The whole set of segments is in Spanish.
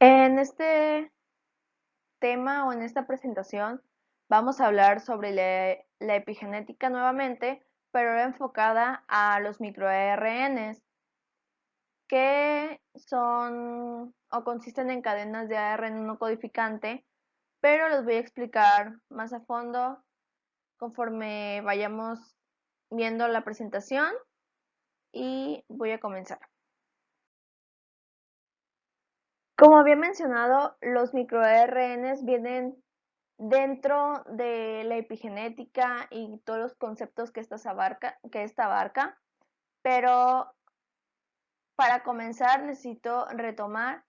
En este tema o en esta presentación vamos a hablar sobre la epigenética nuevamente, pero ahora enfocada a los microARNs, que son o consisten en cadenas de ARN no codificante, pero los voy a explicar más a fondo conforme vayamos viendo la presentación y voy a comenzar. Como había mencionado, los microARNs vienen dentro de la epigenética y todos los conceptos que esta abarca, pero para comenzar necesito retomar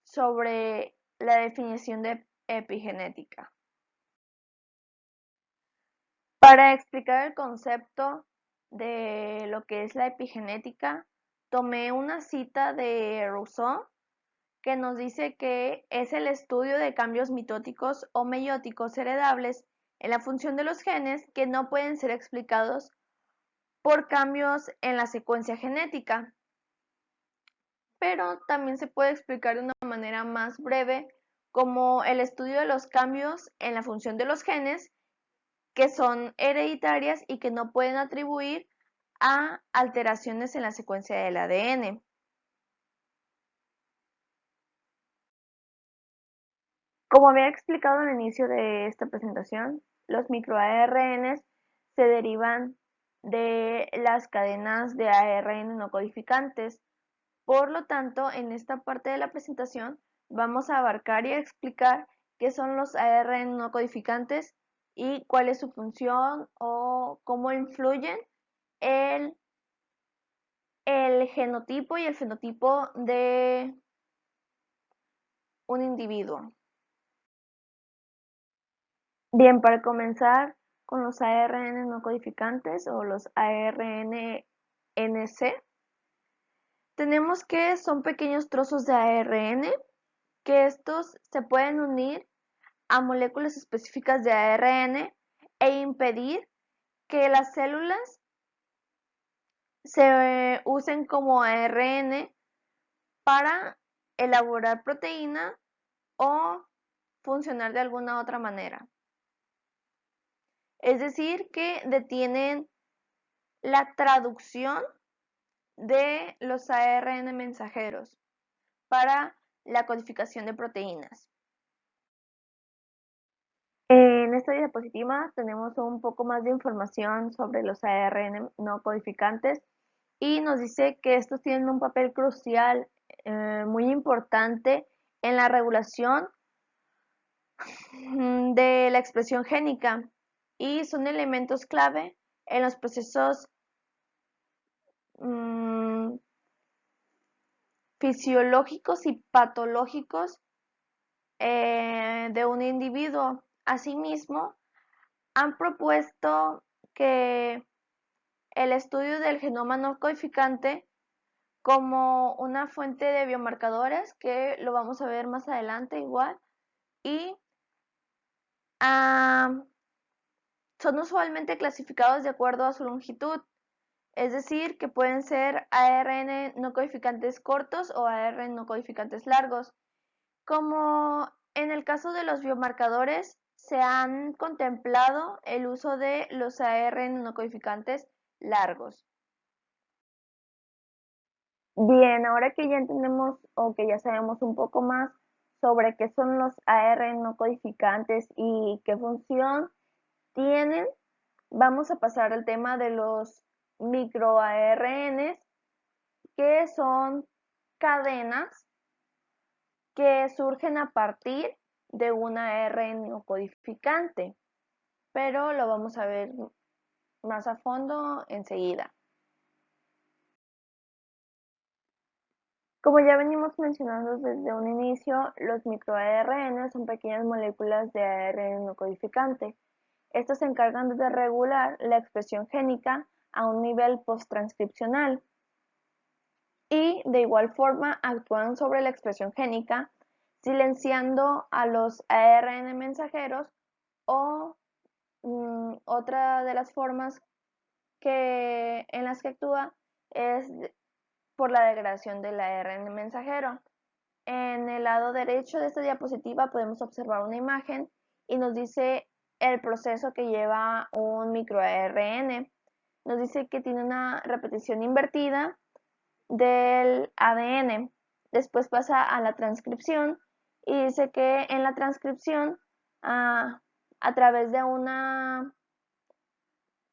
sobre la definición de epigenética. Para explicar el concepto de lo que es la epigenética, tomé una cita de Rousseau que nos dice que es el estudio de cambios mitóticos o meióticos heredables en la función de los genes que no pueden ser explicados por cambios en la secuencia genética, pero también se puede explicar de una manera más breve como el estudio de los cambios en la función de los genes que son hereditarias y que no pueden atribuir a alteraciones en la secuencia del ADN. Como había explicado al inicio de esta presentación, los microARNs se derivan de las cadenas de ARN no codificantes. Por lo tanto, en esta parte de la presentación vamos a abarcar y a explicar qué son los ARN no codificantes y cuál es su función o cómo influyen el, el genotipo y el fenotipo de un individuo. Bien, para comenzar con los ARN no codificantes o los ARNC, tenemos que son pequeños trozos de ARN que estos se pueden unir a moléculas específicas de ARN e impedir que las células se usen como ARN para elaborar proteína o funcionar de alguna otra manera. Es decir, que detienen la traducción de los ARN mensajeros para la codificación de proteínas. En esta diapositiva tenemos un poco más de información sobre los ARN no codificantes y nos dice que estos tienen un papel crucial, muy importante en la regulación de la expresión génica y son elementos clave en los procesos fisiológicos y patológicos de un individuo. Asimismo, han propuesto que el estudio del genoma no codificante como una fuente de biomarcadores, que lo vamos a ver más adelante igual, y son usualmente clasificados de acuerdo a su longitud, es decir, que pueden ser ARN no codificantes cortos o ARN no codificantes largos. Como en el caso de los biomarcadores, se han contemplado el uso de los ARN no codificantes largos. Bien, ahora que ya entendemos o que ya sabemos un poco más sobre qué son los ARN no codificantes y qué función tienen, vamos a pasar al tema de los microARNs, que son cadenas que surgen a partir de una ARN no codificante, pero lo vamos a ver más a fondo enseguida. Como ya venimos mencionando desde un inicio, los microARN son pequeñas moléculas de ARN no codificante. Estos se encargan de regular la expresión génica a un nivel posttranscripcional y de igual forma actúan sobre la expresión génica silenciando a los ARN mensajeros o otra de las formas en las que actúa es por la degradación del ARN mensajero. en el lado derecho de esta diapositiva podemos observar una imagen y nos dice el proceso que lleva un microARN. Nos dice que tiene una repetición invertida del ADN. Después pasa a la transcripción y dice que en la transcripción, a través de una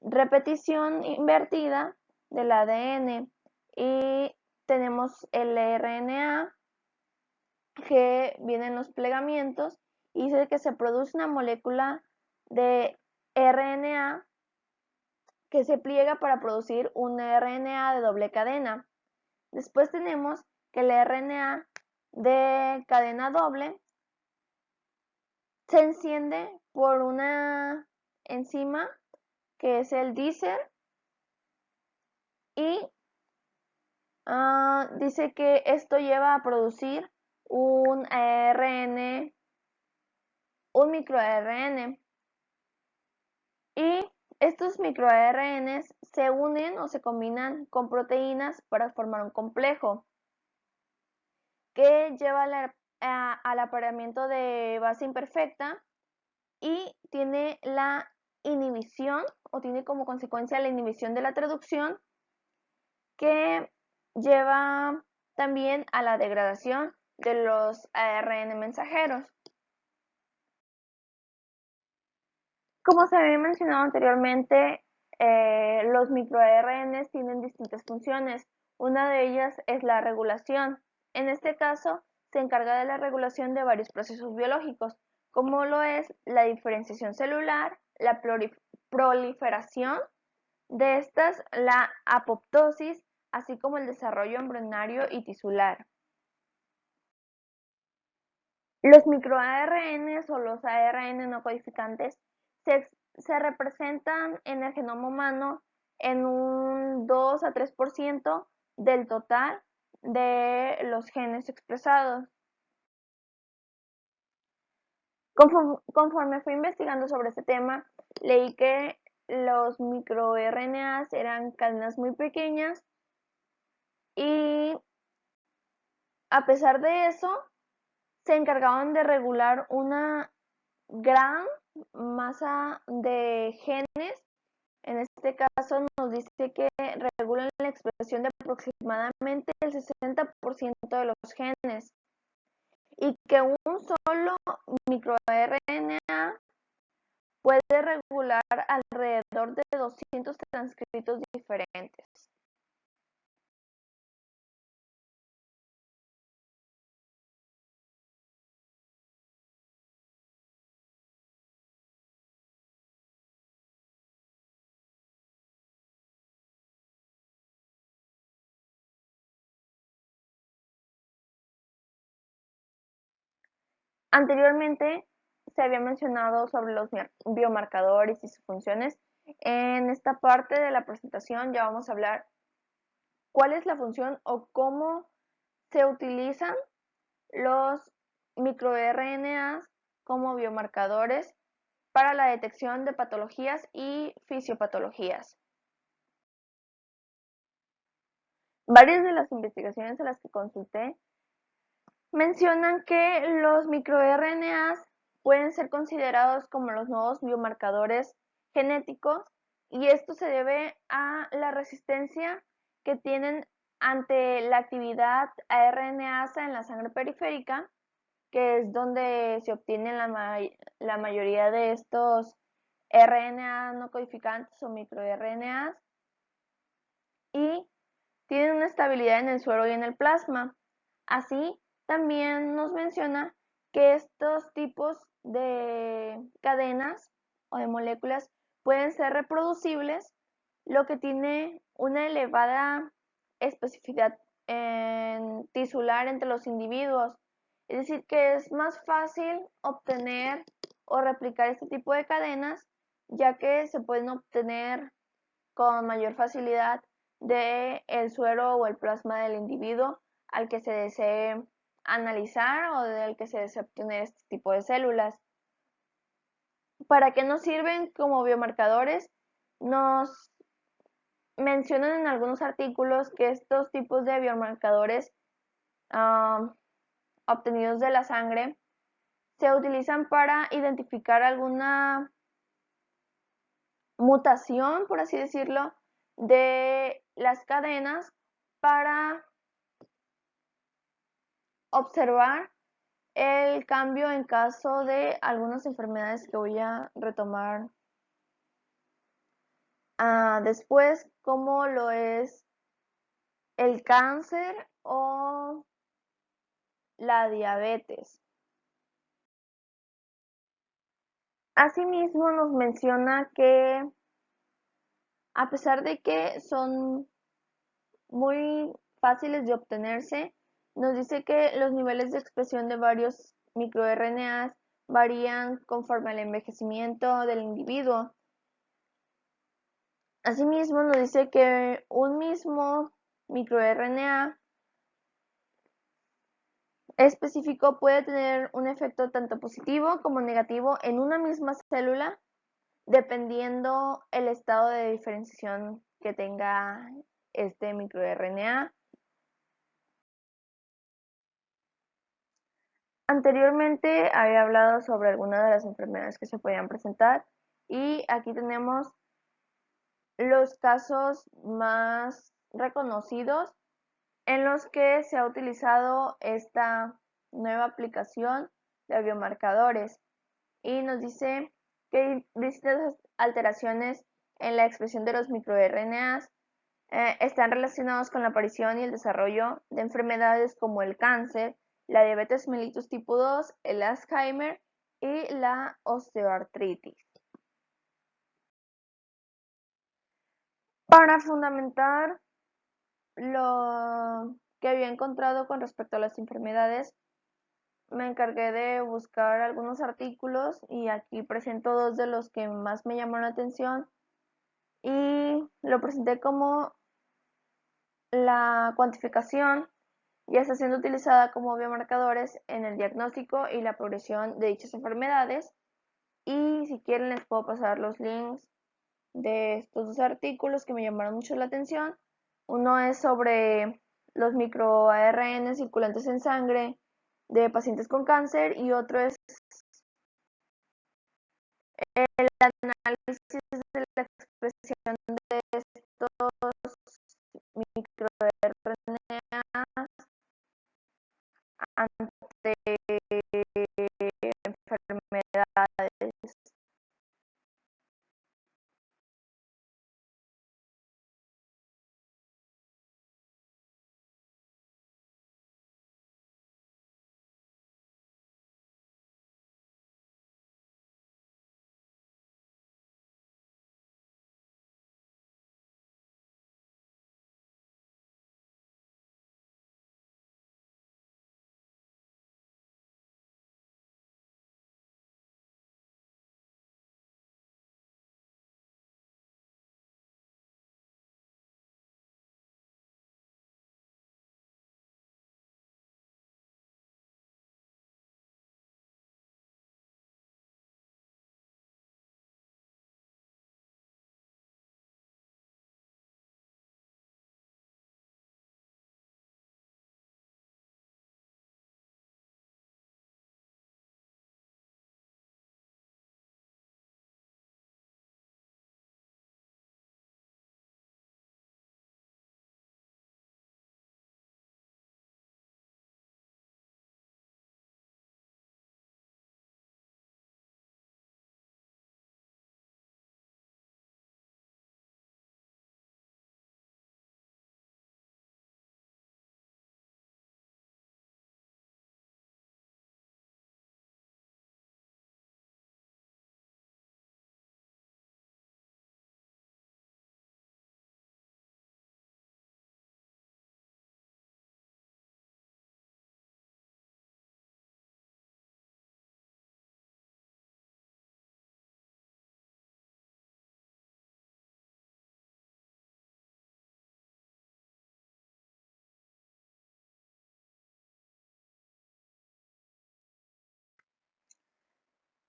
repetición invertida del ADN, y tenemos el RNA que viene en los plegamientos y dice que se produce una molécula de RNA que se pliega para producir un RNA de doble cadena. Después tenemos que el RNA de cadena doble se enciende por una enzima que es el dícer y dice que esto lleva a producir un ARN, un microARN, y estos microARNs se unen o se combinan con proteínas para formar un complejo que lleva al apareamiento de base imperfecta y tiene la inhibición o tiene como consecuencia la inhibición de la traducción, que lleva también a la degradación de los ARN mensajeros. Como se había mencionado anteriormente, los microARNs tienen distintas funciones. Una de ellas es la regulación. En este caso, se encarga de la regulación de varios procesos biológicos, como lo es la diferenciación celular, la proliferación de estas, la apoptosis, así como el desarrollo embrionario y tisular. Los microARNs o los ARN no codificantes se representan en el genoma humano en un 2 a 3% del total de los genes expresados. Conforme fui investigando sobre este tema, leí que los microRNAs eran cadenas muy pequeñas y a pesar de eso, se encargaban de regular una gran masa de genes. En este caso nos dice que regulan la expresión de aproximadamente el 60% de los genes y que un solo microRNA puede regular alrededor de 200 transcritos diferentes. Anteriormente se había mencionado sobre los biomarcadores y sus funciones. En esta parte de la presentación ya vamos a hablar cuál es la función o cómo se utilizan los microRNAs como biomarcadores para la detección de patologías y fisiopatologías. Varias de las investigaciones a las que consulté mencionan que los microRNAs pueden ser considerados como los nuevos biomarcadores genéticos, y esto se debe a la resistencia que tienen ante la actividad RNasa en la sangre periférica, que es donde se obtienen la mayoría de estos RNA no codificantes o microRNAs, y tienen una estabilidad en el suero y en el plasma. Así, también nos menciona que estos tipos de cadenas o de moléculas pueden ser reproducibles, lo que tiene una elevada especificidad tisular entre los individuos. Es decir, que es más fácil obtener o replicar este tipo de cadenas, ya que se pueden obtener con mayor facilidad del suero o el plasma del individuo al que se desee analizar o del que se desee obtener este tipo de células. ¿Para qué nos sirven como biomarcadores? Nos mencionan en algunos artículos que estos tipos de biomarcadores obtenidos de la sangre se utilizan para identificar alguna mutación, por así decirlo, de las cadenas para observar el cambio en caso de algunas enfermedades que voy a retomar después, como lo es el cáncer o la diabetes. Asimismo, nos menciona que a pesar de que son muy fáciles de obtenerse, nos dice que los niveles de expresión de varios microRNAs varían conforme al envejecimiento del individuo. Asimismo, nos dice que un mismo microRNA específico puede tener un efecto tanto positivo como negativo en una misma célula, dependiendo el estado de diferenciación que tenga este microRNA. Anteriormente había hablado sobre algunas de las enfermedades que se podían presentar y aquí tenemos los casos más reconocidos en los que se ha utilizado esta nueva aplicación de biomarcadores y nos dice que hay distintas alteraciones en la expresión de los microRNAs están relacionados con la aparición y el desarrollo de enfermedades como el cáncer, la diabetes mellitus tipo 2, el Alzheimer y la osteoartritis. Para fundamentar lo que había encontrado con respecto a las enfermedades, me encargué de buscar algunos artículos y aquí presento dos de los que más me llamaron la atención y lo presenté como la cuantificación ya está siendo utilizada como biomarcadores en el diagnóstico y la progresión de dichas enfermedades. Y si quieren les puedo pasar los links de estos dos artículos que me llamaron mucho la atención. Uno es sobre los microARN circulantes en sangre de pacientes con cáncer y otro es el análisis de la expresión de estos microRNA ante enfermedades.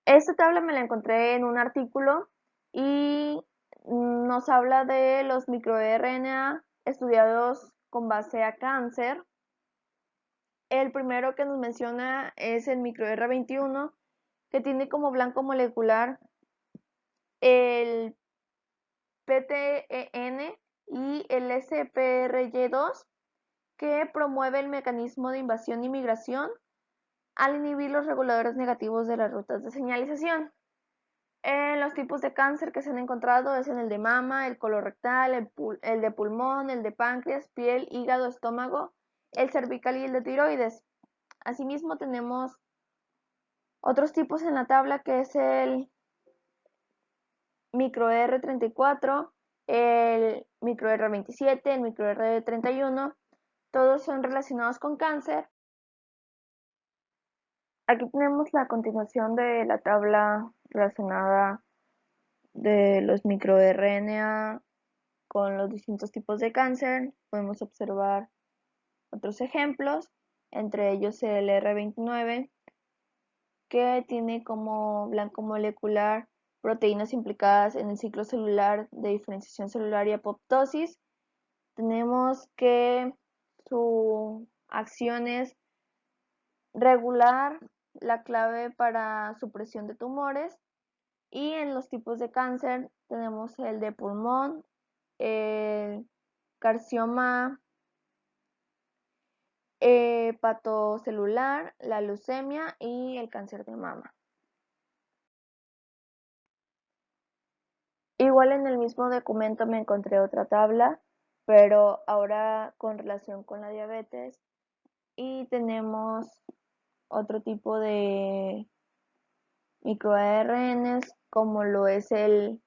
Esta tabla me la encontré en un artículo y nos habla de los microRNA estudiados con base a cáncer El primero que nos menciona es el microR21, que tiene como blanco molecular el PTEN y el SPRY2, que promueve el mecanismo de invasión y migración al inhibir los reguladores negativos de las rutas de señalización. En los tipos de cáncer que se han encontrado es en el de mama, el colorectal, el de pulmón, el de páncreas, piel, hígado, estómago, el cervical y el de tiroides. Asimismo tenemos otros tipos en la tabla, que es el micro R34, el micro R27, el micro R31, todos son relacionados con cáncer. Aquí tenemos la continuación de la tabla relacionada de los microRNA con los distintos tipos de cáncer. Podemos observar otros ejemplos, entre ellos el R29, que tiene como blanco molecular proteínas implicadas en el ciclo celular de diferenciación celular y apoptosis. Tenemos que su acción es regular la clave para supresión de tumores. Y en los tipos de cáncer tenemos el de pulmón, el carcinoma hepatocelular, la leucemia y el cáncer de mama. Igual en el mismo documento me encontré otra tabla, pero ahora con relación con la diabetes, y tenemos otro tipo de microARNs como lo es el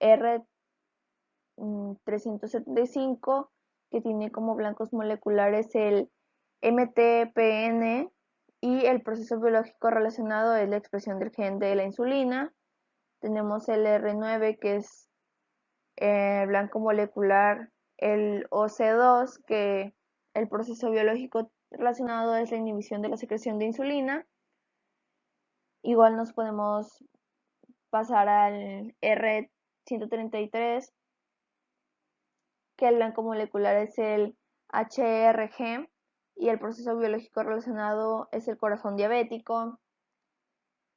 R375, que tiene como blancos moleculares el MTPN, y el proceso biológico relacionado es la expresión del gen de la insulina. Tenemos el R9, que es blanco molecular, el OC2, que el proceso biológico relacionado es la inhibición de la secreción de insulina. Igual nos podemos pasar al R133, que el blanco molecular es el HRG y el proceso biológico relacionado es el corazón diabético.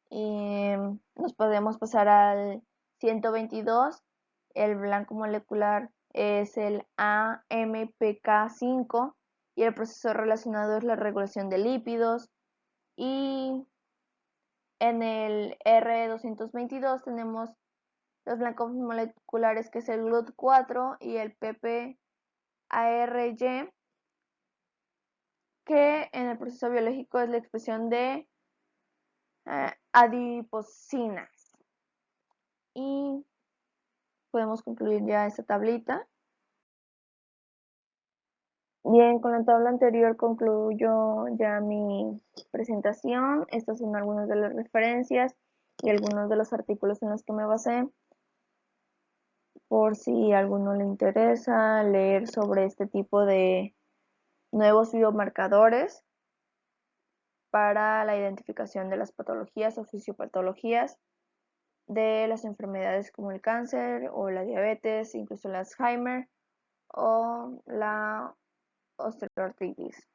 Y nos podemos pasar al 122, el blanco molecular es el AMPK5 y el proceso relacionado es la regulación de lípidos. Y en el R222 tenemos los blancos moleculares, que es el GLUT4 y el PPARY, que en el proceso biológico es la expresión de adiposinas. Y podemos concluir ya esta tablita. Bien, con la tabla anterior concluyo ya mi presentación. Estas son algunas de las referencias y algunos de los artículos en los que me basé, por si a alguno le interesa leer sobre este tipo de nuevos biomarcadores para la identificación de las patologías o fisiopatologías de las enfermedades como el cáncer o la diabetes, incluso el Alzheimer o la osteoartritis.